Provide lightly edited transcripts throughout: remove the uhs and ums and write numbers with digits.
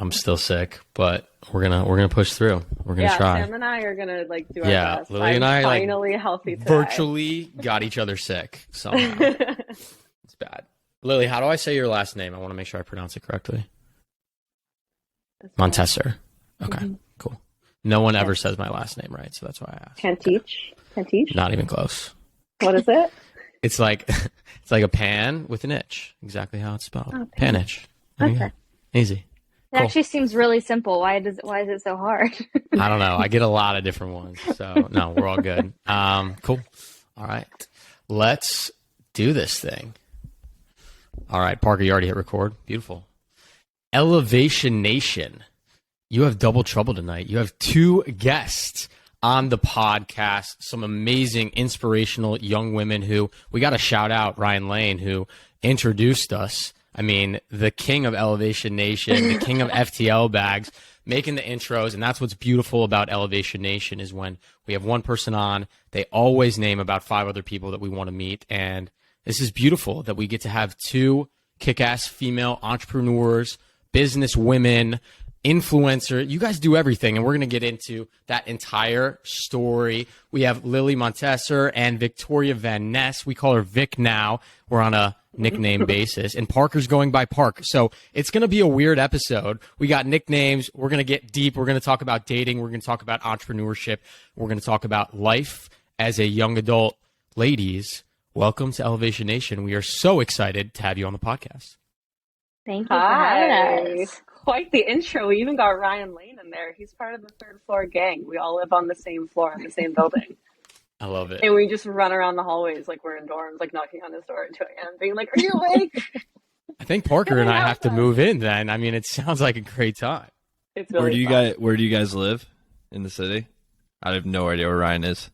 I'm still sick, but we're gonna push through. We're gonna try. Sam and I are gonna do our best. Lily and I finally healthy today. Virtually got each other sick somehow. It's bad. Lily, how do I say your last name? I want to make sure I pronounce it correctly. Montasser. Okay, cool. No one ever says my last name right, so that's why I asked. Panitch? Not even close. What is it? It's like a pan with an itch. Exactly how it's spelled. Oh, Panitch. Okay. Easy. It actually seems really simple. Why is it so hard? I don't know. I get a lot of different ones. So no, we're all good. Cool. All right. Let's do this thing. All right, Parker, you already hit record. Beautiful. Elevation Nation. You have double trouble tonight. You have two guests on the podcast, some amazing, inspirational young women who we got to shout out. Ryan Lane, who introduced us. I mean, the king of Elevation Nation, the king of FTL bags, making the intros. And that's what's beautiful about Elevation Nation is when we have one person on, they always name about 5 other people that we want to meet. And this is beautiful that we get to have 2 kick-ass female entrepreneurs, business women, influencer. You guys do everything, and we're going to get into that entire story. We have Lily Montasser and Victoria Van Ness. We call her Vic now. We're on a nickname basis, and Parker's going by Park. So it's going to be a weird episode. We got nicknames. We're going to get deep. We're going to talk about dating. We're going to talk about entrepreneurship. We're going to talk about life as a young adult. Ladies, welcome to Elevation Nation. We are so excited to have you on the podcast. Thank you for having us. Quite the intro. We even got Ryan Lane in there. He's part of the 3rd floor gang. We all live on the same floor in the same building. I love it. And we just run around the hallways like we're in dorms, like knocking on his door at 2 a.m. being like, are you awake? I think Parker and I have to move in then. I mean, it sounds like a great time. It's really Where do you guys live in the city? I have no idea where Ryan is.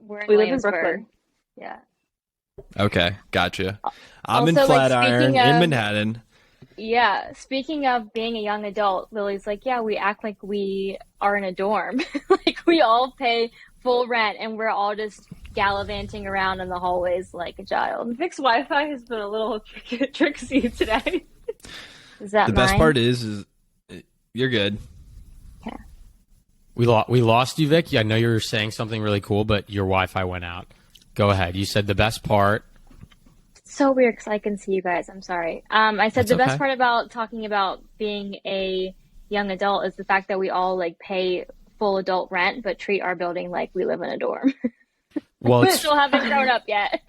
We live in Brooklyn. Yeah. Okay, gotcha. I'm Also, in Flatiron, in Manhattan. Yeah, speaking of being a young adult, Lily's like, yeah, we act like we are in a dorm. Like we all pay full rent and we're all just gallivanting around in the hallways like a child. Vic's Wi-Fi has been a little tricksy today. Is that the best part is you're good. Yeah. We lost you, Vic. I know you were saying something really cool, but your Wi-Fi went out. Go ahead. You said the best part. So weird because I can see you guys. I'm sorry. I said That's the best okay. part about talking about being a young adult is the fact that we all like pay full adult rent, but treat our building like we live in a dorm. Well, We still haven't grown up yet.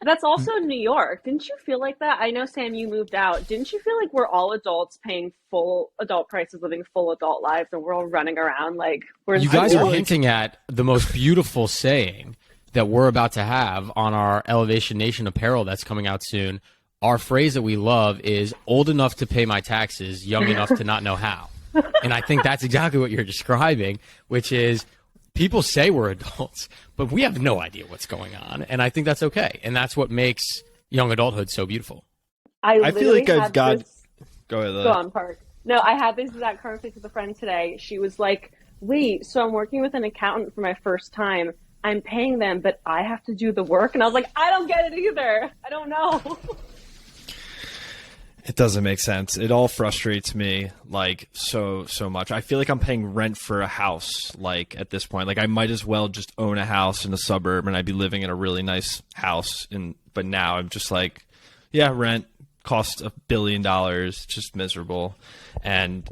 That's also New York. Didn't you feel like that? I know, Sam, you moved out. Didn't you feel like we're all adults paying full adult prices, living full adult lives, and we're all running around like we're in you guys school? are hinting at the most beautiful saying that we're about to have on our Elevation Nation apparel that's coming out soon. Our phrase that we love is old enough to pay my taxes, young enough to not know how. And I think that's exactly what you're describing, which is people say we're adults, but we have no idea what's going on. And I think that's okay. And that's what makes young adulthood so beautiful. I feel like I've got... Go ahead. Go on, Park. No, I had this exact conversation with a friend today. She was like, wait, so I'm working with an accountant for my first time. I'm paying them, but I have to do the work. And I was like, I don't get it either. I don't know. It doesn't make sense. It all frustrates me like so much. I feel like I'm paying rent for a house like at this point. Like I might as well just own a house in a suburb and I'd be living in a really nice house. But now I'm just like, yeah, rent costs $1 billion. Just miserable. And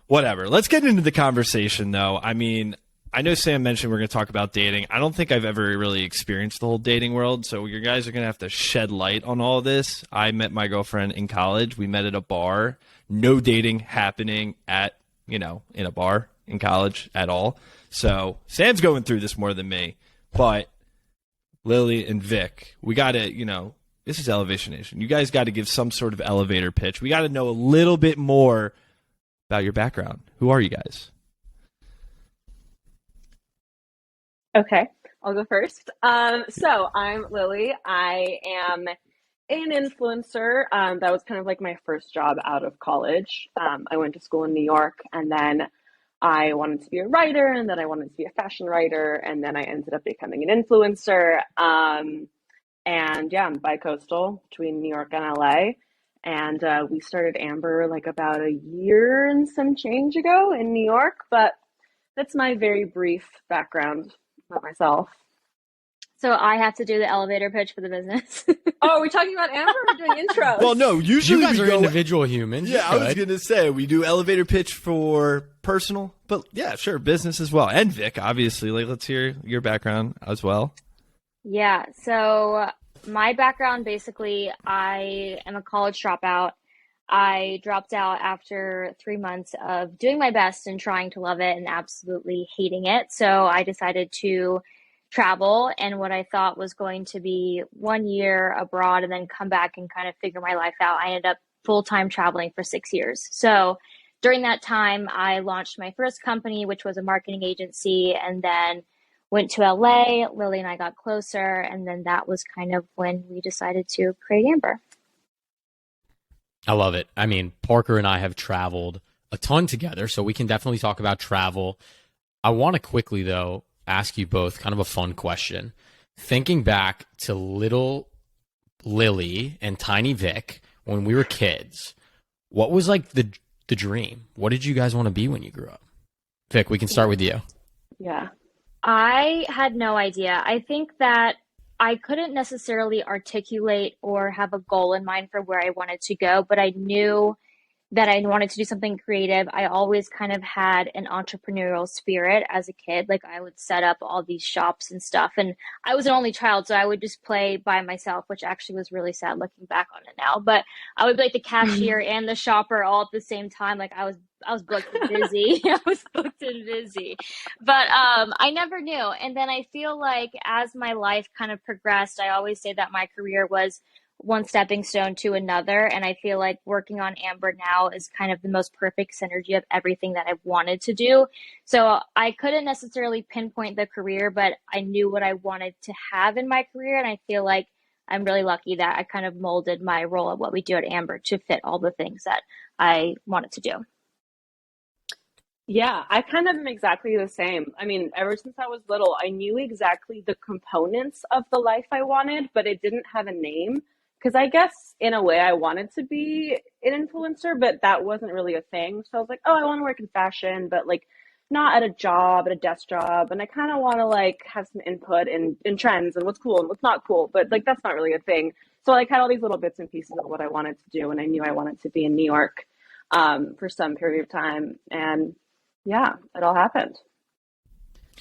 whatever. Let's get into the conversation though. I mean, I know Sam mentioned we're going to talk about dating. I don't think I've ever really experienced the whole dating world, so you guys are going to have to shed light on all of this. I met my girlfriend in college. We met at a bar. No dating happening at, in a bar in college at all. So Sam's going through this more than me. But Lily and Vic, we got to, this is Elevation Nation. You guys got to give some sort of elevator pitch. We got to know a little bit more about your background. Who are you guys? Okay, I'll go first. So I'm Lily. I am an influencer. That was kind of like my first job out of college. I went to school in New York, and then I wanted to be a writer, and then I wanted to be a fashion writer, and then I ended up becoming an influencer. And yeah, I'm bi-coastal between New York and LA. And we started Ambyr like about a year and some change ago in New York. But that's my very brief background about myself. So I have to do the elevator pitch for the business. Oh, are we talking about Ambyr or doing intros? Well, no, usually You guys we are go individual humans. Yeah, I was going to say we do elevator pitch for personal, but yeah, sure, business as well. And Vic, obviously. Like, let's hear your background as well. Yeah, so my background, basically, I am a college dropout. I dropped out after 3 months of doing my best and trying to love it and absolutely hating it. So I decided to travel, and what I thought was going to be 1 year abroad and then come back and kind of figure my life out, I ended up full-time traveling for 6 years. So during that time, I launched my first company, which was a marketing agency, and then went to LA. Lily and I got closer, and then that was kind of when we decided to create Ambyr. I love it. I mean, Parker and I have traveled a ton together, so we can definitely talk about travel. I want to quickly, though, ask you both kind of a fun question. Thinking back to little Lily and tiny Vic when we were kids, what was like the dream? What did you guys want to be when you grew up? Vic, we can start with you. Yeah. I had no idea. I think that I couldn't necessarily articulate or have a goal in mind for where I wanted to go, but I knew that I wanted to do something creative. I always kind of had an entrepreneurial spirit as a kid. Like, I would set up all these shops and stuff. And I was an only child, so I would just play by myself, which actually was really sad looking back on it now. But I would be like the cashier and the shopper all at the same time. Like, I was booked and busy. I was booked and busy. But I never knew. And then I feel like as my life kind of progressed, I always say that my career was one stepping stone to another. And I feel like working on Ambyr now is kind of the most perfect synergy of everything that I've wanted to do. So I couldn't necessarily pinpoint the career, but I knew what I wanted to have in my career. And I feel like I'm really lucky that I kind of molded my role of what we do at Ambyr to fit all the things that I wanted to do. Yeah, I kind of am exactly the same. I mean, ever since I was little, I knew exactly the components of the life I wanted, but it didn't have a name. Because I guess in a way I wanted to be an influencer, but that wasn't really a thing. So I was like, oh, I want to work in fashion, but like not at a job, at a desk job. And I kind of want to like have some input in trends and what's cool and what's not cool, but like that's not really a thing. So I like had all these little bits and pieces of what I wanted to do. And I knew I wanted to be in New York for some period of time. And yeah, it all happened.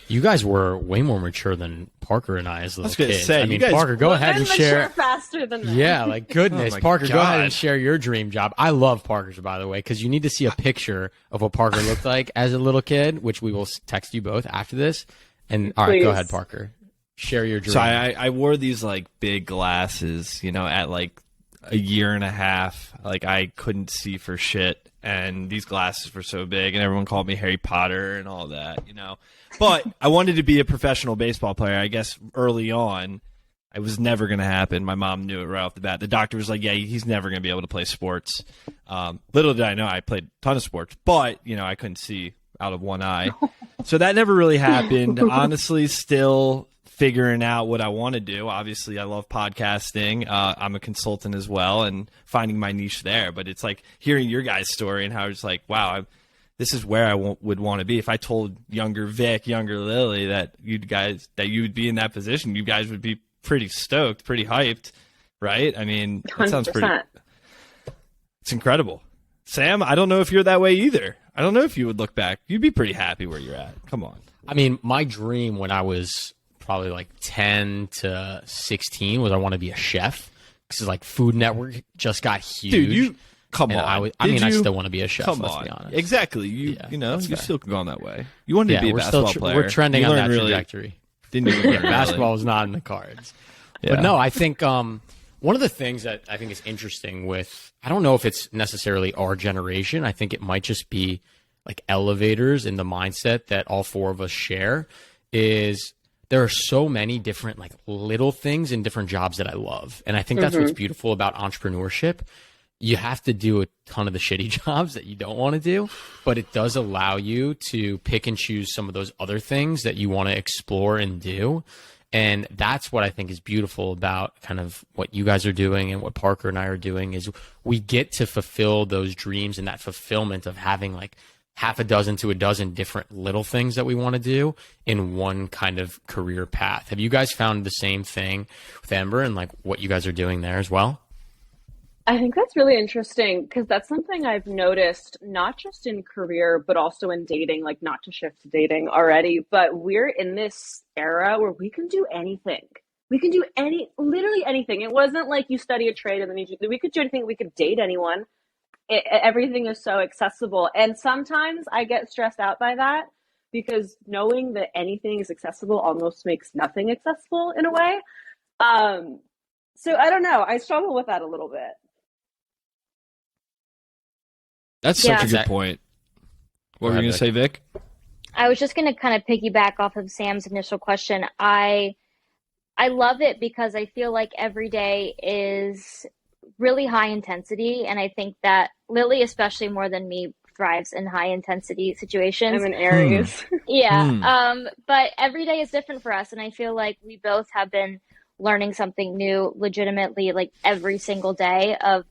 You guys were way more mature than Parker and I as little kids. Say, I mean, Parker, go ahead and share. Faster than that. Yeah, like goodness, Oh my Parker, go ahead God. and share your dream job. I love Parker's, by the way, because you need to see a picture of what Parker looked like as a little kid, which we will text you both after this. And all right, Please. go ahead, Parker. Share your dream. So I wore these like big glasses, at like a year and a half. Like, I couldn't see for shit. And these glasses were so big, and everyone called me Harry Potter and all that, But I wanted to be a professional baseball player. I guess early on, it was never going to happen. My mom knew it right off the bat. The doctor was like, yeah, he's never going to be able to play sports. Little did I know I played a ton of sports, but, I couldn't see out of one eye. So that never really happened. Honestly, still figuring out what I want to do. Obviously, I love podcasting. I'm a consultant as well and finding my niche there. But it's like hearing your guys' story and how it's like, wow, this is where I would want to be. If I told younger Vic, younger Lily that you would be in that position, you guys would be pretty stoked, pretty hyped, right? I mean, that sounds pretty. 100%. It's incredible. Sam, I don't know if you're that way either. I don't know if you would look back. You'd be pretty happy where you're at. Come on. I mean, my dream when I was probably like 10 to 16 was I want to be a chef. Because like Food Network just got huge. Dude, come on. I still want to be a chef, let's be honest. Exactly. You still could go on that way. You wanted to be a we're basketball player. We're trending You on that learned trajectory. Didn't you learn Basketball is not in the cards. Yeah. But no, I think one of the things that I think is interesting with, I don't know if it's necessarily our generation. I think it might just be like elevators in the mindset that all four of us share is there are so many different like little things in different jobs that I love. And I think that's what's beautiful about entrepreneurship. You have to do a ton of the shitty jobs that you don't want to do, but it does allow you to pick and choose some of those other things that you want to explore and do. And that's what I think is beautiful about kind of what you guys are doing and what Parker and I are doing is we get to fulfill those dreams and that fulfillment of having like half a dozen to a dozen different little things that we want to do in one kind of career path. Have you guys found the same thing with Ambyr and like what you guys are doing there as well? I think that's really interesting because that's something I've noticed not just in career, but also in dating, like not to shift to dating already, but we're in this era where we can do anything. We can do literally anything. It wasn't like you study a trade and then we could do anything. We could date anyone. Everything is so accessible. And sometimes I get stressed out by that because knowing that anything is accessible almost makes nothing accessible in a way. So I don't know. I struggle with that a little bit. That's such a good point. What were you going to say, Vic? I was just going to kind of piggyback off of Sam's initial question. I love it because I feel like every day is really high intensity, and I think that Lily, especially more than me, thrives in high intensity situations. I'm an Aries. Yeah. But every day is different for us, and I feel like we both have been learning something new legitimately like every single day of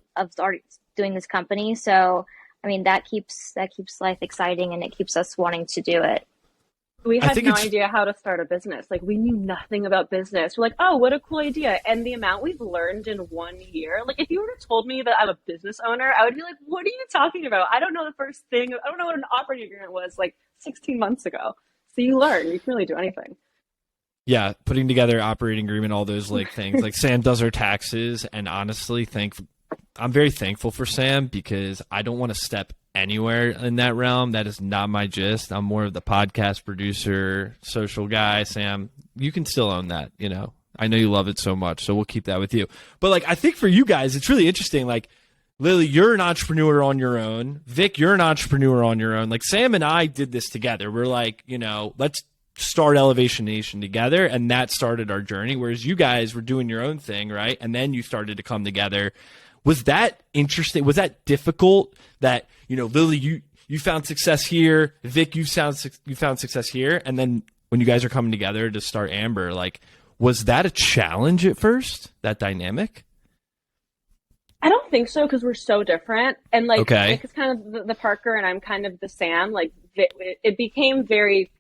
doing this company. So I mean, that keeps life exciting and it keeps us wanting to do it. We had no idea how to start a business. Like we knew nothing about business. We're like, oh, what a cool idea. And the amount we've learned in 1 year, like if you were to told me that I'm a business owner, I would be like, what are you talking about? I don't know the first thing. I don't know what an operating agreement was like 16 months ago. So you learn, you can really do anything. Yeah. Putting together operating agreement, all those like things like Sam does her taxes. And honestly, I'm very thankful for Sam because I don't want to step anywhere in that realm. That is not my gist. I'm more of the podcast producer, social guy. Sam, you can still own that, you know. I know you love it so much, so we'll keep that with you. But like I think for you guys, it's really interesting. Like Lily, you're an entrepreneur on your own. Vic, you're an entrepreneur on your own. Like Sam and I did this together. We're like, you know, let's start Elevation Nation together, and that started our journey. Whereas you guys were doing your own thing, right? And then you started to come together. Was that interesting? Was that difficult that, you know, Lily, you found success here, Vic, you found success here, and then when you guys are coming together to start Ambyr, like, was that a challenge at first, that dynamic? I don't think so because we're so different. And like, okay. Vic is kind of the Parker and I'm kind of the Sam. Like it became very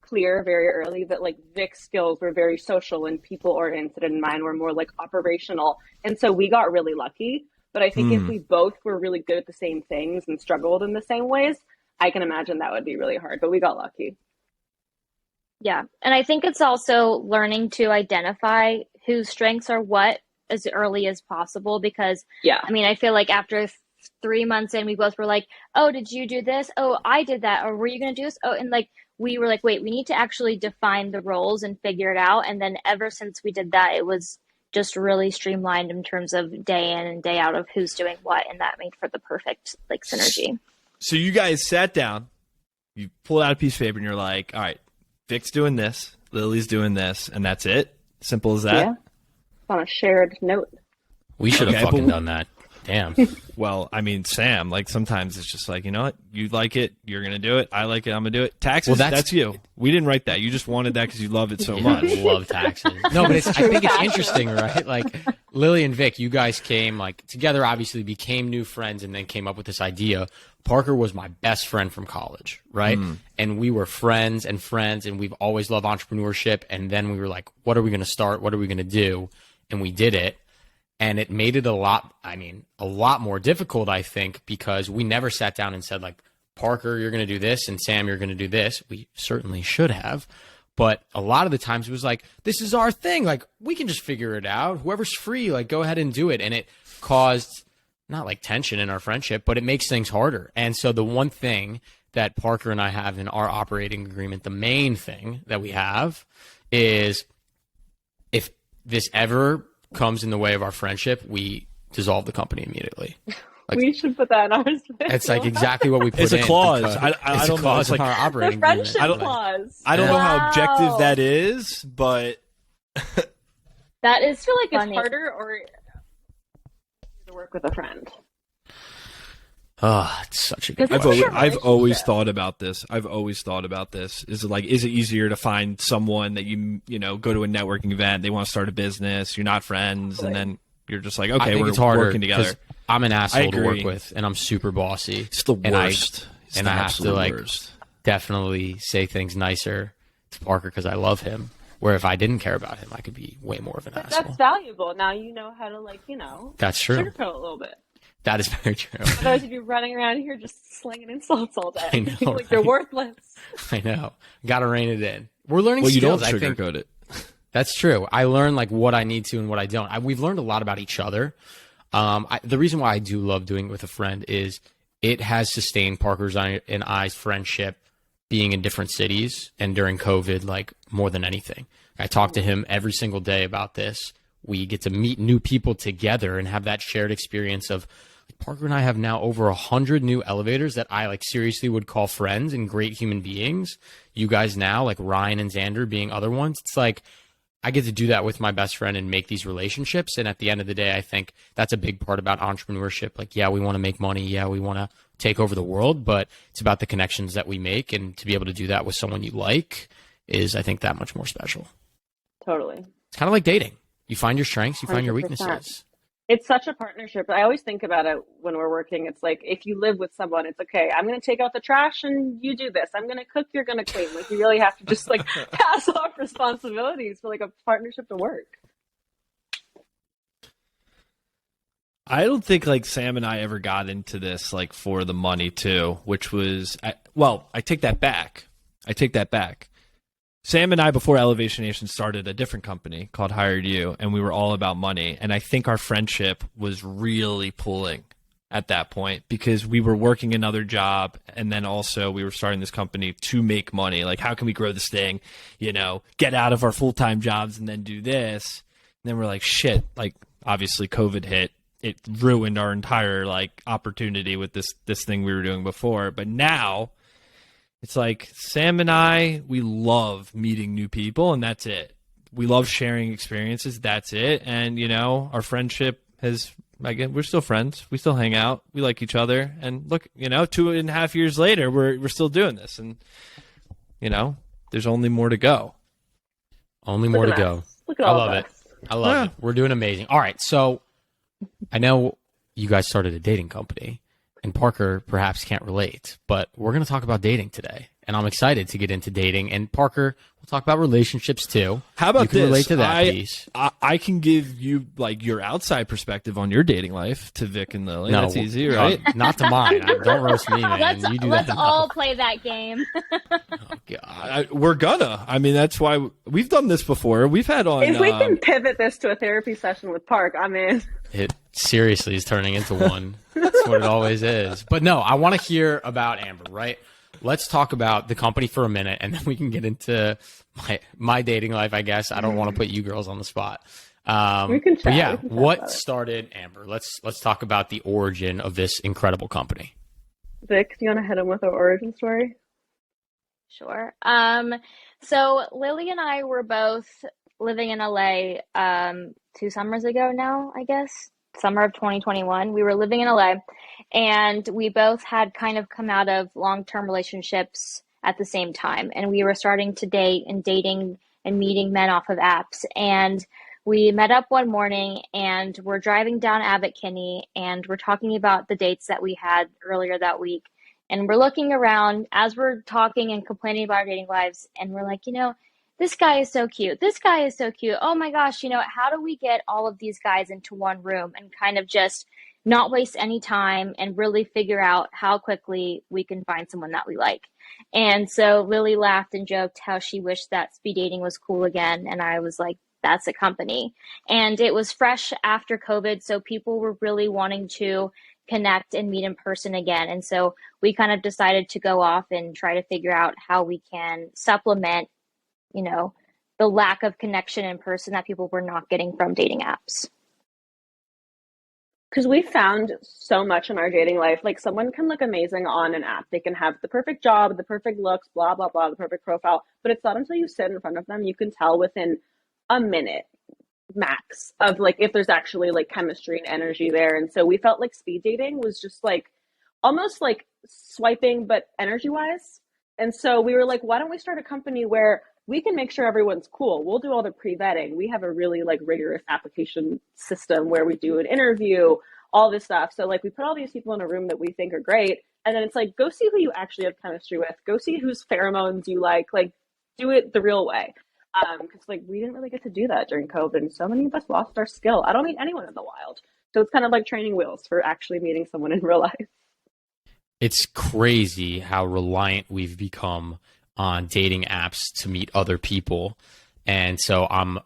clear very early that like Vic's skills were very social and people oriented and mine were more like operational. And so we got really lucky. But I think if we both were really good at the same things and struggled in the same ways, I can imagine that would be really hard. But we got lucky. Yeah. And I think it's also learning to identify whose strengths are what as early as possible because, I mean, I feel like after 3 months in, we both were like, oh, did you do this? Oh, I did that. Or were you going to do this? Oh, and like, we were like, wait, we need to actually define the roles and figure it out. And then ever since we did that, it was just really streamlined in terms of day in and day out of who's doing what. And that made for the perfect like synergy. So you guys sat down, you pulled out a piece of paper and you're like, all right, Vic's doing this, Lily's doing this, and that's it? Simple as that? Yeah. On a shared note. We should have fucking done that. Damn. Well, I mean, Sam, like sometimes it's just like, you know what? You like it, you're going to do it. I like it, I'm going to do it. Taxes, well, that's you. We didn't write that. You just wanted that because you love it so much. Love taxes. No, but I think it's interesting, right? Like Lily and Vic, you guys came like together, obviously became new friends and then came up with this idea. Parker was my best friend from college, right? And we were friends and we've always loved entrepreneurship. And then we were like, what are we going to start? What are we going to do? And we did it. And it made it a lot more difficult, I think, because we never sat down and said, like, Parker, you're going to do this, and Sam, you're going to do this. We certainly should have. But a lot of the times it was like, this is our thing. Like, we can just figure it out. Whoever's free, like, go ahead and do it. And it caused not like tension in our friendship, but it makes things harder. And so the one thing that Parker and I have in our operating agreement, the main thing that we have is if this ever comes in the way of our friendship, we dissolve the company immediately. Like, we should put that in ours. It's like exactly what we put in. It's a clause. I don't know. It's like our operating agreement. Clause. I don't know how objective that is, but that is feel like funny. It's harder or to work with a friend. Oh, it's such a good Because question. I've always thought about this. Is it easier to find someone that you know, go to a networking event, they want to start a business, you're not friends, and then you're just like, I okay, think we're it's harder working together. 'cause I'm an asshole to work agree. with, and I'm super bossy. It's the worst. And I have to like definitely say things nicer to Parker because I love him. Where if I didn't care about him, I could be way more of an asshole. That's valuable. Now you know how to, like, you know, That's true. sugarcoat a little bit. That is very true. Otherwise, you'd be running around here just slinging insults all day. I know, Like right? they're worthless. I know. Got to rein it in. We're learning Well, you skills. don't I think sugarcoat it. that's true. I learn like what I need to and what I don't. We've learned a lot about each other. The reason why I do love doing it with a friend is it has sustained Parker's and I's friendship being in different cities and during COVID, like more than anything. I talk to him every single day about this. We get to meet new people together and have that shared experience of like, Parker and I have now over 100 new elevators that I like seriously would call friends and great human beings. You guys now, like Ryan and Xander being other ones. It's like, I get to do that with my best friend and make these relationships. And at the end of the day, I think that's a big part about entrepreneurship. Like, yeah, we want to make money. Yeah, we want to take over the world, but it's about the connections that we make. And to be able to do that with someone you like is, I think, that much more special. Totally. It's kind of like dating. You find your strengths, you find your 100%. weaknesses. It's such a partnership. I always think about it when we're working. It's like if you live with someone, it's okay. I'm going to take out the trash and you do this. I'm going to cook, you're going to clean. Like you really have to just like pass off responsibilities for like a partnership to work. I don't think like Sam and I ever got into this like for the money too, which was I take that back. Sam and I, before Elevation Nation, started a different company called Hired You, and we were all about money. And I think our friendship was really pulling at that point because we were working another job, and then also we were starting this company to make money. Like, how can we grow this thing? You know, get out of our full-time jobs and then do this. And then we're like, shit. Like, obviously, COVID hit. It ruined our entire like opportunity with this thing we were doing before. But now it's like Sam and I, we love meeting new people, and that's it. We love sharing experiences. That's it. And, you know, our friendship has, again, we're still friends. We still hang out. We like each other. And look, you know, 2.5 years later, we're still doing this. And, you know, there's only more to go. Only more to go. Look at I all love of it. us. I love it. We're doing amazing. All right. So I know you guys started a dating company, and Parker perhaps can't relate, but we're going to talk about dating today. And I'm excited to get into dating. And Parker, we'll talk about relationships too. How about you can this? relate to that piece. I can give you like your outside perspective on your dating life to Vic and Lily. No, that's easy, right? Not to mine. Don't roast me, man. Let's You do let's that. all play that game. Oh, God. We're gonna. I mean, that's why we've done this before. We've had on. If we can pivot this to a therapy session with Park, I'm in. It seriously is turning into one. That's what it always is. But no, I want to hear about Ambyr, right? Let's talk about the company for a minute, and then we can get into my dating life, I guess. I don't want to put you girls on the spot. We can chat. But yeah, We can chat what about it. started Ambyr? Let's talk about the origin of this incredible company. Vic, do you want to hit him with our origin story? Sure. So Lily and I were both living in LA 2 summers ago now, I guess. Summer of 2021. We were living in LA, and we both had kind of come out of long-term relationships at the same time. And we were starting to date and dating and meeting men off of apps. And we met up one morning, and we're driving down Abbot Kinney, and we're talking about the dates that we had earlier that week. And we're looking around as we're talking and complaining about our dating lives. And we're like, you know, this guy is so cute. This guy is so cute. Oh my gosh, you know, how do we get all of these guys into one room and kind of just not waste any time and really figure out how quickly we can find someone that we like? And so Lily laughed and joked how she wished that speed dating was cool again. And I was like, that's a company. And it was fresh after COVID. So people were really wanting to connect and meet in person again. And so we kind of decided to go off and try to figure out how we can supplement, you know, the lack of connection in person that people were not getting from dating apps. Because we found so much in our dating life, like someone can look amazing on an app. They can have the perfect job, the perfect looks, blah, blah, blah, the perfect profile. But it's not until you sit in front of them, you can tell within a minute max of like if there's actually like chemistry and energy there. And so we felt like speed dating was just like almost like swiping, but energy wise. And so we were like, why don't we start a company where we can make sure everyone's cool? We'll do all the pre-vetting. We have a really like rigorous application system where we do an interview, all this stuff. So like we put all these people in a room that we think are great. And then it's like, go see who you actually have chemistry with. Go see whose pheromones you like do it the real way. Because like we didn't really get to do that during COVID. And so many of us lost our skill. I don't meet anyone in the wild. So it's kind of like training wheels for actually meeting someone in real life. It's crazy how reliant we've become on dating apps to meet other people. And so I'm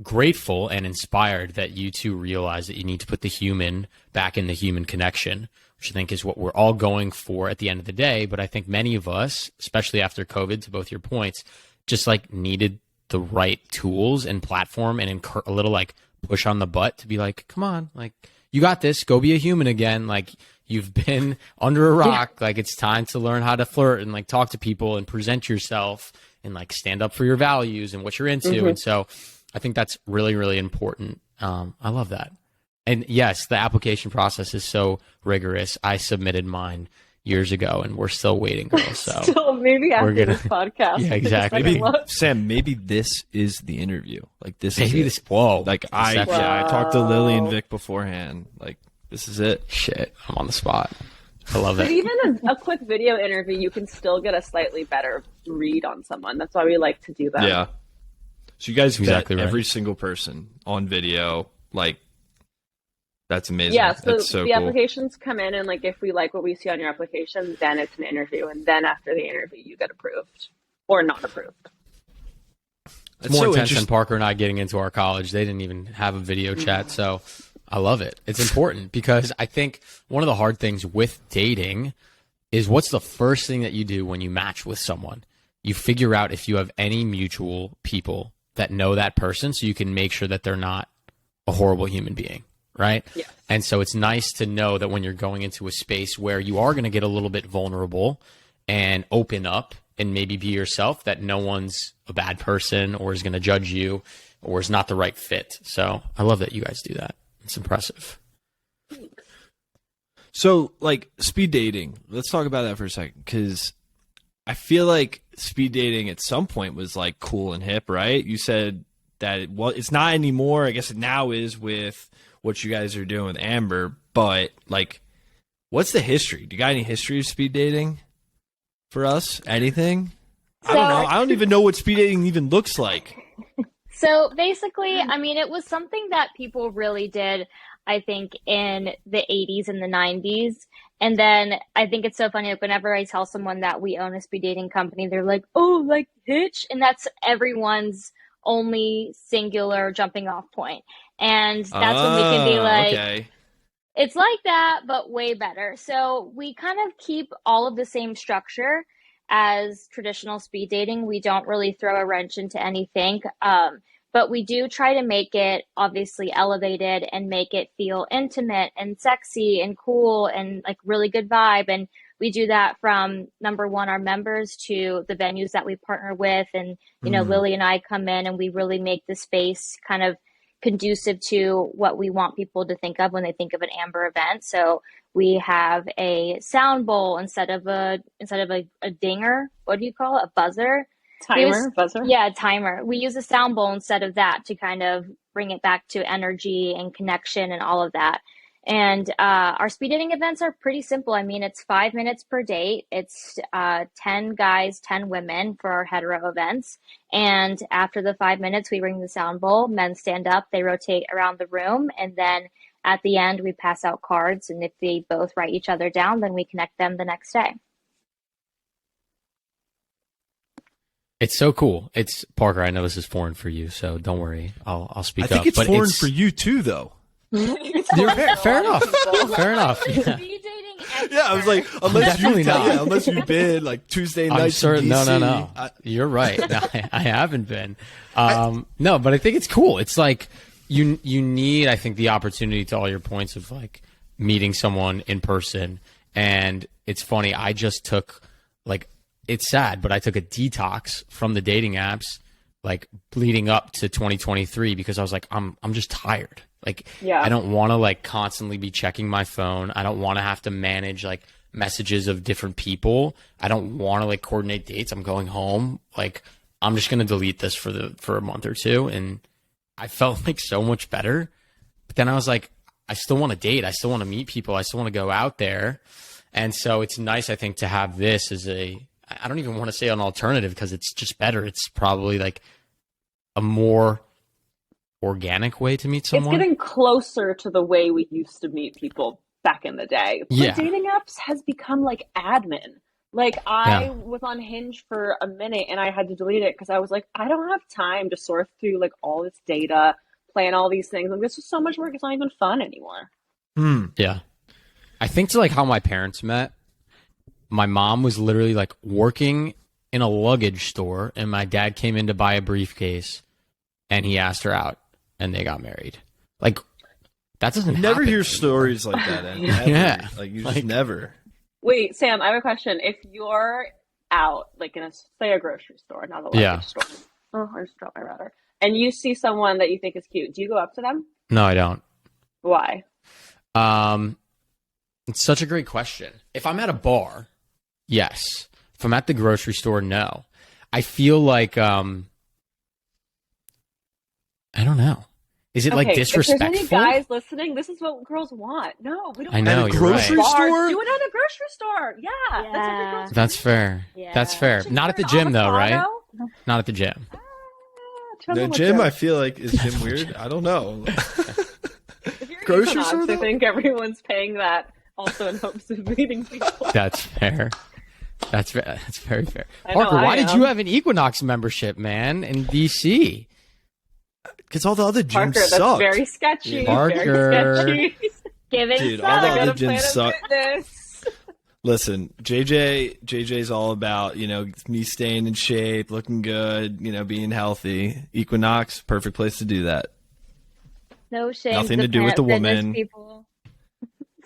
grateful and inspired that you two realize that you need to put the human back in the human connection, which I think is what we're all going for at the end of the day. But I think many of us, especially after COVID, to both your points, just like needed the right tools and platform and a little like push on the butt to be like, come on, like you got this, go be a human again. Like you've been under a rock. Like it's time to learn how to flirt and like talk to people and present yourself and like stand up for your values and what you're into. And so I think that's really, really important. I love that. And yes, the application process is so rigorous. I submitted mine years ago and we're still waiting, girl. So maybe after this podcast. Yeah, exactly. Sam, maybe this is the interview. Like this maybe is this. Whoa. Like I talked to Lily and Vic beforehand. Like this is it. Shit, I'm on the spot. I love But it. even a quick video interview, you can still get a slightly better read on someone. That's why we like to do that. Yeah. So you guys Exactly vet right. every single person on video. Like that's amazing. Yeah, so that's so the cool. applications come in, and like if we like what we see on your application, then it's an interview, and then after the interview, you get approved or not approved. It's more intense than Parker and I getting into our college. They didn't even have a video chat, so I love it. It's important because I think one of the hard things with dating is what's the first thing that you do when you match with someone? You figure out if you have any mutual people that know that person so you can make sure that they're not a horrible human being, right? Yeah. And so it's nice to know that when you're going into a space where you are going to get a little bit vulnerable and open up and maybe be yourself, that no one's a bad person or is going to judge you or is not the right fit. So I love that you guys do that. It's impressive. So, like, speed dating. Let's talk about that for a second, because I feel like speed dating at some point was, like, cool and hip, right? You said that it's not anymore. I guess it now is with what you guys are doing with Ambyr. But, like, what's the history? Do you got any history of speed dating for us? Anything? I don't know. I don't even know what speed dating even looks like. So basically, I mean, it was something that people really did, I think, in the 80s and the 90s. And then I think it's so funny, like, whenever I tell someone that we own a speed dating company, they're like, oh, like Hitch? And that's everyone's only singular jumping off point. And that's when we can be like, okay. It's like that, but way better. So we kind of keep all of the same structure as traditional speed dating. We don't really throw a wrench into anything, but we do try to make it obviously elevated and make it feel intimate and sexy and cool and like really good vibe. And we do that from number one, our members, to the venues that we partner with. And, you know, Lily and I come in and we really make the space kind of conducive to what we want people to think of when they think of an Ambyr event. So we have a sound bowl instead of a dinger. What do you call it? A buzzer? Buzzer? Yeah, a timer. We use a sound bowl instead of that to kind of bring it back to energy and connection and all of that. And our speed dating events are pretty simple. I mean, it's 5 minutes per date. It's 10 guys, 10 women for our hetero events. And after the 5 minutes, we ring the sound bowl. Men stand up, they rotate around the room. And then at the end, we pass out cards. And if they both write each other down, then we connect them the next day. It's so cool. It's Parker. I know this is foreign for you, so don't worry. I'll speak up. I think it's but foreign for you too, though. Fair enough. Fair enough. Yeah. Speed dating expert. Yeah, I was like, unless Definitely not. Yeah, unless you've been like Tuesday I'm nights. certain. in No. DC. You're right. No, I haven't been. No, but I think it's cool. It's like you need, I think, the opportunity, to all your points, of like meeting someone in person. And it's funny. I just took, like, it's sad, but I took a detox from the dating apps, like leading up to 2023, because I was like, I'm just tired. Like, Yeah. I don't want to like constantly be checking my phone. I don't want to have to manage like messages of different people. I don't want to like coordinate dates. I'm going home. Like, I'm just going to delete this for a month or two. And I felt like so much better. But then I was like, I still want to date. I still want to meet people. I still want to go out there. And so it's nice, I think, to have this as I don't even want to say an alternative because it's just better. It's probably like a more organic way to meet someone. It's getting closer to the way we used to meet people back in the day. But Yeah. dating apps has become like admin. Like I was on Hinge for a minute and I had to delete it because I was like, I don't have time to sort through like all this data, plan all these things. Like this is so much work. It's not even fun anymore. Yeah. I think to like how my parents met, my mom was literally like working in a luggage store and my dad came in to buy a briefcase and he asked her out and they got married. Like that doesn't Never happen. hear stories like that. Ever. Yeah. Like you just never. Wait, Sam, I have a question. If you're out, like in a grocery store, not a luggage store. Oh, I just dropped my router. And you see someone that you think is cute, do you go up to them? No, I don't. Why? It's such a great question. If I'm at a bar, yes. If I'm at the grocery store, no. I feel like I don't know. Is it like disrespectful? If there's any guys listening, this is what girls want. No, we don't. I know, want you're grocery right. store? Do it at a grocery store. Yeah, that's what the girls That's fair. Yeah. That's fair. Not at the gym though, right? Not at the gym. The gym, I feel like, is gym weird. I don't know. If you're grocery Equinox, store, I though? think everyone's paying that also in hopes of meeting people. That's fair. That's very fair. I know, Parker, why I did am. you have an Equinox membership, man, in DC? Because all the other gyms Parker, that's suck. very sketchy. Parker. Very sketchy. Giving Dude, some. all the Gotta other plan gyms a suck. fitness. Listen, JJ's all about, me staying in shape, looking good, being healthy. Equinox, perfect place to do that. No shame. Nothing to do with the Planet Fitness woman. People.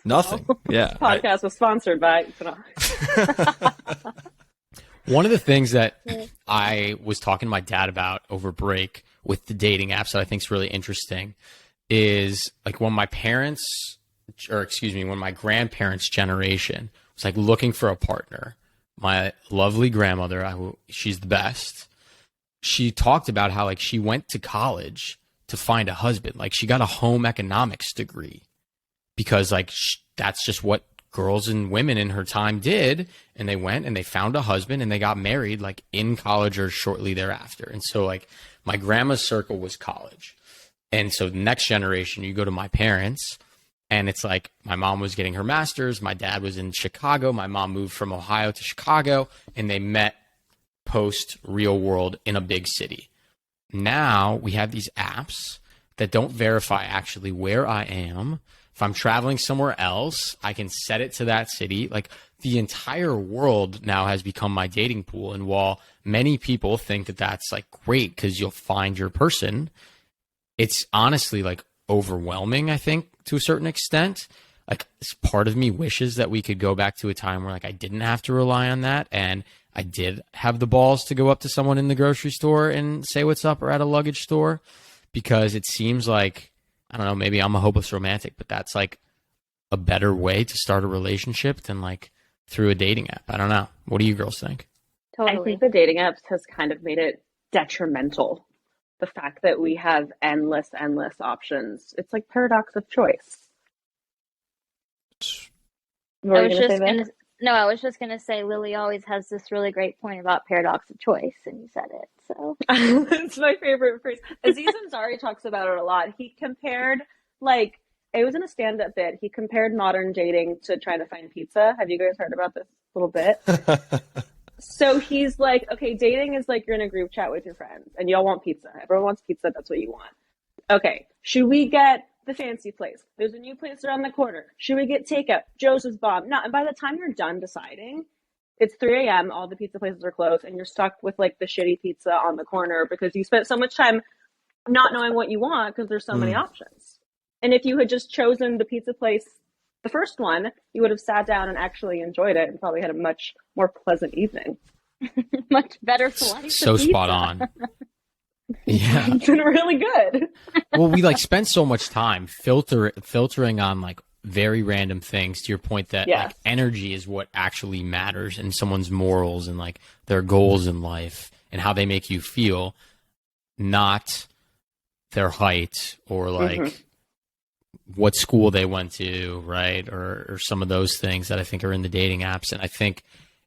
Nothing. Yeah. Podcast was sponsored by Equinox. One of the things that I was talking to my dad about over break with the dating apps that I think is really interesting is like when my grandparents' generation was like looking for a partner. My lovely grandmother, she's the best. She talked about how like she went to college to find a husband. Like she got a home economics degree because like that's just what girls and women in her time did. And they went and they found a husband and they got married like in college or shortly thereafter. And so like my grandma's circle was college. And so the next generation, you go to my parents and it's like my mom was getting her master's. My dad was in Chicago. My mom moved from Ohio to Chicago and they met post real world in a big city. Now we have these apps that don't verify actually where I am. If I'm traveling somewhere else, I can set it to that city. Like the entire world now has become my dating pool. And while many people think that that's like great because you'll find your person, it's honestly like overwhelming, I think, to a certain extent. Like part of me wishes that we could go back to a time where like I didn't have to rely on that. And I did have the balls to go up to someone in the grocery store and say what's up or at a luggage store, because it seems like, I don't know, maybe I'm a hopeless romantic, but that's like a better way to start a relationship than like through a dating app. I don't know. What do you girls think? Totally. I think the dating apps has kind of made it detrimental. The fact that we have endless options. It's like paradox of choice. What were you gonna say, Vic? I was just gonna say Lily always has this really great point about paradox of choice, and you said it. So It's my favorite phrase. Aziz Ansari talks about it a lot. He compared, like, it was in a stand-up bit. He compared modern dating to trying to find pizza. Have you guys heard about this little bit? So he's like, okay, dating is like you're in a group chat with your friends and y'all want pizza. Everyone wants pizza. That's what you want. Okay, should we get the fancy place? There's a new place around the corner. Should we get takeout? Joe's is bomb. No, and by the time you're done deciding, it's 3 a.m. All the pizza places are closed and you're stuck with like the shitty pizza on the corner because you spent so much time not knowing what you want because there's so many options. And if you had just chosen the pizza place, the first one, you would have sat down and actually enjoyed it and probably had a much more pleasant evening. much better slice. So of spot pizza. on. Yeah. It's been really good. Well, we like spent so much time filtering on like very random things, to your point that like energy is what actually matters in someone's morals and like their goals in life and how they make you feel, not their height or like what school they went to, right? Or some of those things that I think are in the dating apps. And I think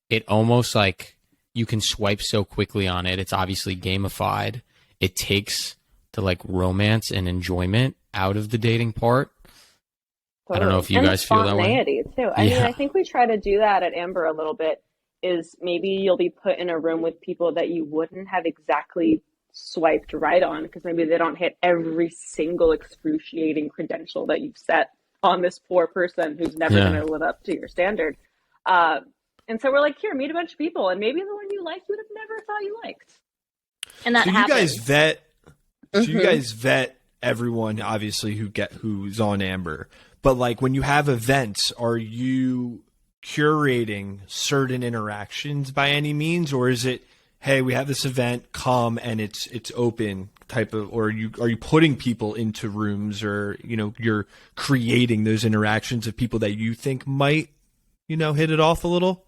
it almost like you can swipe so quickly on it. It's obviously gamified. It takes the like romance and enjoyment out of the dating part. Totally. I don't know if you guys feel that way. Spontaneity too. I mean, I think we try to do that at Ambyr a little bit. Is maybe you'll be put in a room with people that you wouldn't have exactly swiped right on because maybe they don't hit every single excruciating credential that you've set on this poor person who's never going to live up to your standard. And so we're like, here, meet a bunch of people, and maybe the one you like, you would have never thought you liked. And that happens. You guys vet everyone, obviously, who's on Ambyr. But like when you have events, are you curating certain interactions by any means, or is it, hey, we have this event, come and it's open type of, or are you putting people into rooms, or you're creating those interactions of people that you think might hit it off a little?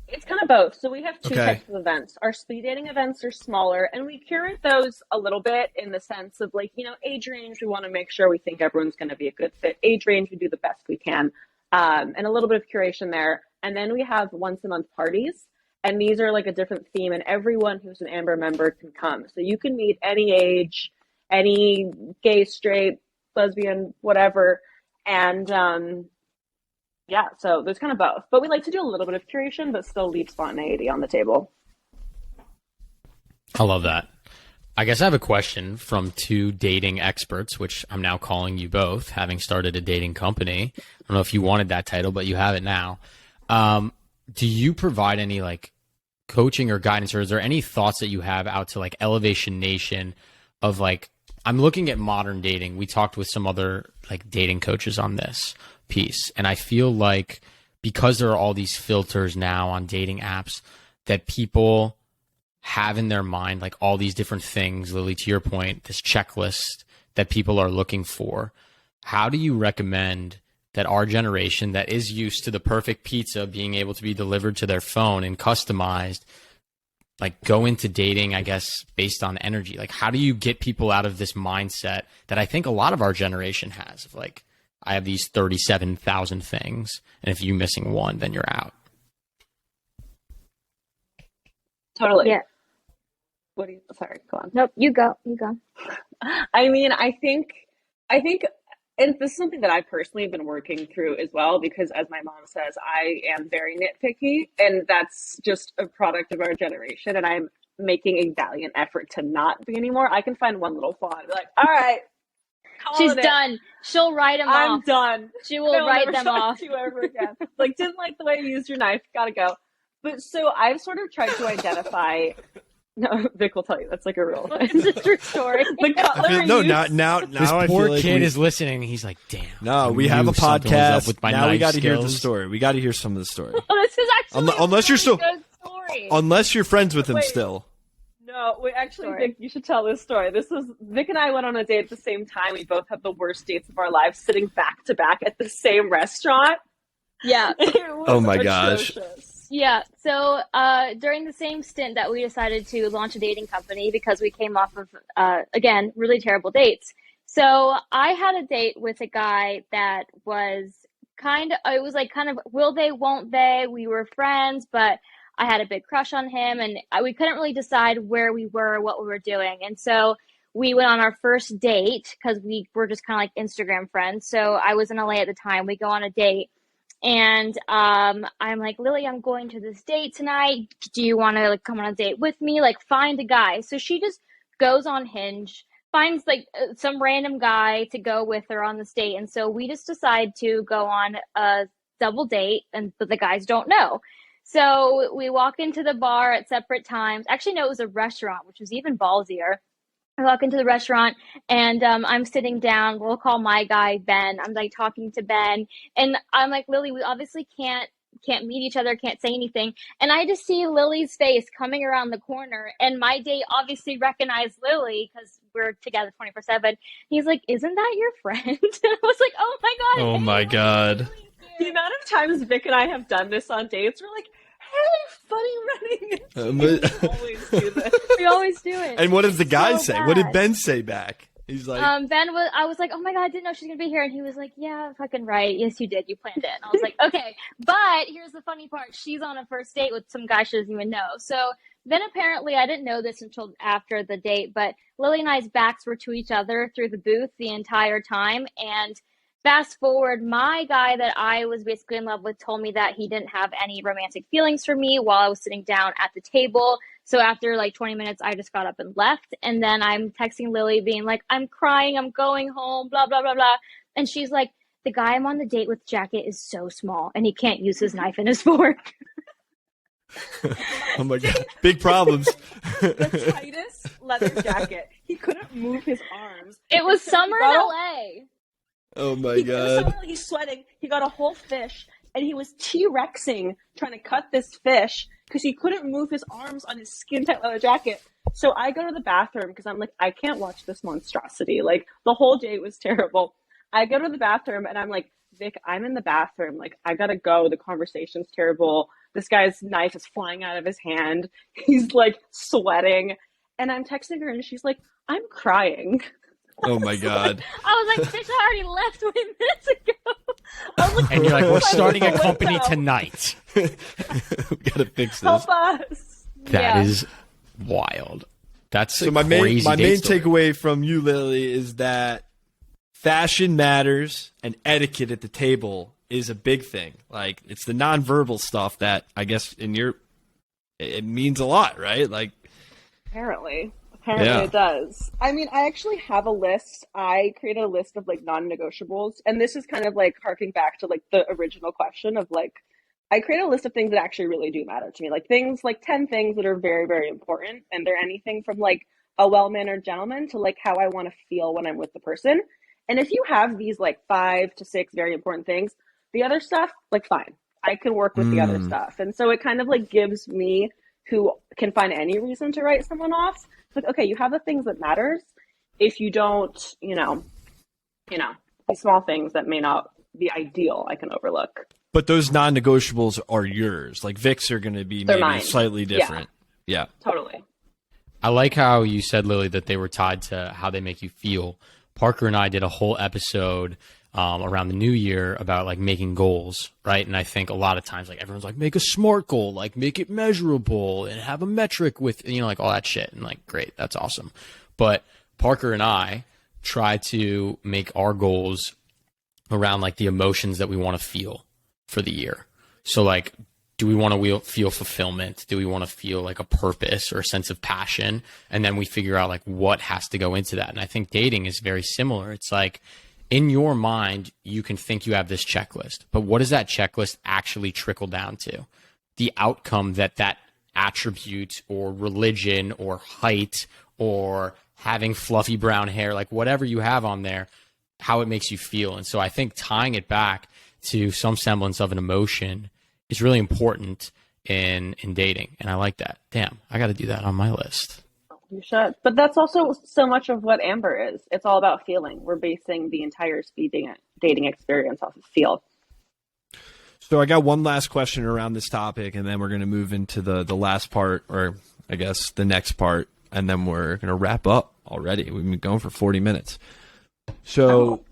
It's kind of both. So we have two types of events. Our speed dating events are smaller, and we curate those a little bit in the sense of like, age range. We want to make sure we think everyone's going to be a good fit. Age range, we do the best we can. And a little bit of curation there. And then we have once a month parties. And these are like a different theme, and everyone who's an Ambyr member can come. So you can meet any age, any gay, straight, lesbian, whatever. And so there's kind of both. But we like to do a little bit of curation, but still leave spontaneity on the table. I love that. I guess I have a question from two dating experts, which I'm now calling you both, having started a dating company. I don't know if you wanted that title, but you have it now. Do you provide any like coaching or guidance, or is there any thoughts that you have out to like Elevation Nation of like, I'm looking at modern dating. We talked with some other like dating coaches on this piece. And I feel like because there are all these filters now on dating apps that people have in their mind, like all these different things, Lily, to your point, this checklist that people are looking for. How do you recommend that our generation that is used to the perfect pizza being able to be delivered to their phone and customized, like go into dating, I guess, based on energy? Like, how do you get people out of this mindset that I think a lot of our generation has of like, I have these 37,000 things, and if you're missing one, then you're out. Totally. Yeah. Sorry, go on. Nope, you go. I mean, I think, and this is something that I personally have been working through as well, because as my mom says, I am very nitpicky, and that's just a product of our generation. And I'm making a valiant effort to not be anymore. I can find one little flaw and be like, all right, she's done. She'll write them off. I'm done. She will write them off. To you ever again. Like, didn't like the way you used your knife. Gotta go. But so I've sort of tried to identify. No, Vic will tell you that's like a real thing. It's a true story. The cutlery now this I poor feel like kid is listening. He's like, damn. No, we have a podcast. With my now we got to hear the skills. story. We got to hear some of the story. This is actually unless you're still, good story. unless you're friends with him Wait. still. No, wait, actually, Vic, you should tell this story. Vic and I went on a date at the same time. We both had the worst dates of our lives, sitting back to back at the same restaurant. Yeah. Oh my gosh. Yeah. So during the same stint that we decided to launch a dating company because we came off of, again, really terrible dates. So I had a date with a guy that was kind of will they, won't they? We were friends, but I had a big crush on him, and we couldn't really decide where we were, what we were doing. And so we went on our first date because we were just kind of like Instagram friends. So I was in LA at the time. We go on a date. And I'm like, Lily, I'm going to this date tonight. Do you want to like come on a date with me? Like, find a guy. So she just goes on Hinge, finds like some random guy to go with her on this date. And so we just decide to go on a double date, but the guys don't know. So we walk into the bar at separate times. Actually, no, it was a restaurant, which was even ballsier. I walk into the restaurant and I'm sitting down. We'll call my guy Ben. I'm like talking to Ben, and I'm like, Lily, we obviously can't can't meet each other, can't say anything. And I just see Lily's face coming around the corner, and my date obviously recognized Lily because we're together 24/7. He's like, "Isn't that your friend?" And I was like, "Oh my God." Oh hey, my Lily, God. Lily." The amount of times Vic and I have done this on dates, we're like, "Hey, funny running." We always do this. We always do it. And what does the guy So say? What did bad. Ben say back? He's like, I was like, "Oh my God, I didn't know she's gonna be here." And he was like, "Yeah, fucking right. Yes, you did. You planned it." And I was like, "Okay." But here's the funny part. She's on a first date with some guy she doesn't even know. So then apparently, I didn't know this until after the date, but Lily and I's backs were to each other through the booth the entire time. And fast forward, my guy that I was basically in love with told me that he didn't have any romantic feelings for me while I was sitting down at the table. So after like 20 minutes, I just got up and left. And then I'm texting Lily being like, "I'm crying, I'm going home, blah, blah, blah, blah." And she's like, "The guy I'm on the date with jacket is so small and he can't use his knife and his fork." oh my God, big problems. The tightest leather jacket. He couldn't move his arms. It was summer in Bro, LA. Oh my It was God. so he's sweating. He got a whole fish, and he was T-Rexing trying to cut this fish because he couldn't move his arms on his skin-tight leather jacket. So I go to the bathroom because I'm like, I can't watch this monstrosity. Like, the whole date was terrible. I go to the bathroom, and I'm like, "Vic, I'm in the bathroom. Like, I gotta go. The conversation's terrible. This guy's knife is flying out of his hand. He's, like, sweating." And I'm texting her, and she's like, "I'm crying." Oh my God. I was like, "Bitch, I already left 20 minutes ago." I was like, And you're like, "We're starting a Window. company tonight." We gotta fix this. Help us. That is wild. That's So a my main crazy date story. takeaway from you, Lily, is that fashion matters and etiquette at the table is a big thing. Like, it's the nonverbal stuff that I guess it means a lot, right? Like, Apparently Yeah. it does. I mean, I actually have a list. I created a list of like non-negotiables, and this is kind of like harking back to like the original question of like, I created a list of things that actually really do matter to me, like things like 10 things that are very, very important, and they're anything from like a well-mannered gentleman to like how I want to feel when I'm with the person. And if you have these like 5 to 6 very important things, the other stuff, like, fine, I can work with the other stuff. And so it kind of like gives me, who can find any reason to write someone off, like, okay, you have the things that matters. If you don't, the small things that may not be ideal, I can overlook. but those non-negotiables are yours. Like, Vic's are going to be They're maybe mine. slightly different. Yeah. Totally. I like how you said, Lily, that they were tied to how they make you feel. Parker and I did a whole episode around the new year about like making goals, right? And I think a lot of times, like, everyone's like, make a SMART goal, like make it measurable and have a metric with, like all that shit. And like, great, that's awesome. But Parker and I try to make our goals around like the emotions that we want to feel for the year. So like, do we want to feel fulfillment? Do we want to feel like a purpose or a sense of passion? And then we figure out like what has to go into that. And I think dating is very similar. It's like, in your mind, you can think you have this checklist, but what does that checklist actually trickle down to? The outcome that attribute or religion or height or having fluffy brown hair, like whatever you have on there, how it makes you feel. And so I think tying it back to some semblance of an emotion is really important in dating. And I like that. Damn, I got to do that on my list. You should. But that's also so much of what Ambyr is. It's all about feeling. We're basing the entire dating experience off of feel. So I got one last question around this topic, and then we're going to move into the last part, or I guess the next part, and then we're going to wrap up already. We've been going for 40 minutes. So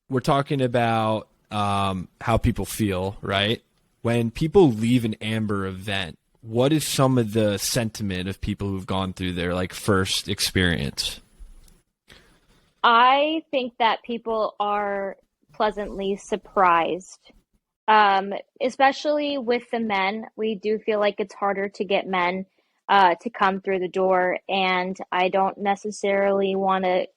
we're talking about how people feel, right? When people leave an Ambyr event, what is some of the sentiment of people who've gone through their like first experience? I think that people are pleasantly surprised, especially with the men. We do feel like it's harder to get men to come through the door, and I don't necessarily want to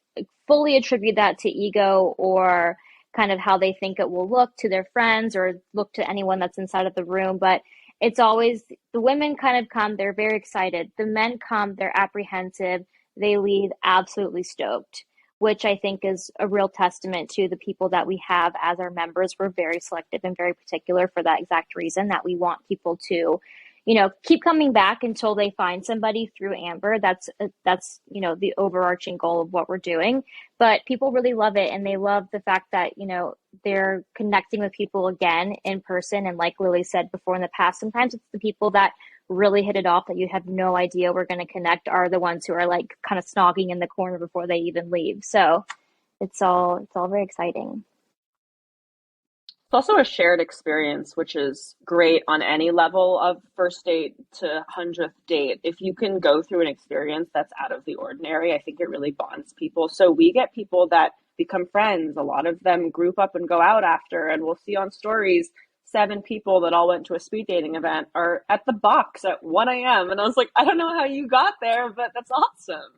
fully attribute that to ego or kind of how they think it will look to their friends or look to anyone that's inside of the room. But it's always the women kind of come, they're very excited. The men come, they're apprehensive. They leave absolutely stoked. which I think is a real testament to the people that we have as our members. We're very selective and very particular for that exact reason, that we want people to, keep coming back until they find somebody through Ambyr. That's the overarching goal of what we're doing. But people really love it, and they love the fact that, they're connecting with people again in person. And like Lily said before, in the past, sometimes it's the people that really hit it off that you have no idea we're going to connect are the ones who are like kind of snogging in the corner before they even leave. So it's all very exciting. It's also a shared experience, which is great on any level of first date to 100th date. If you can go through an experience that's out of the ordinary, I think it really bonds people. So we get people that become friends. A lot of them group up and go out after, and we'll see on stories 7 people that all went to a speed dating event are at the box at 1 a.m. And I was like, I don't know how you got there, but that's awesome.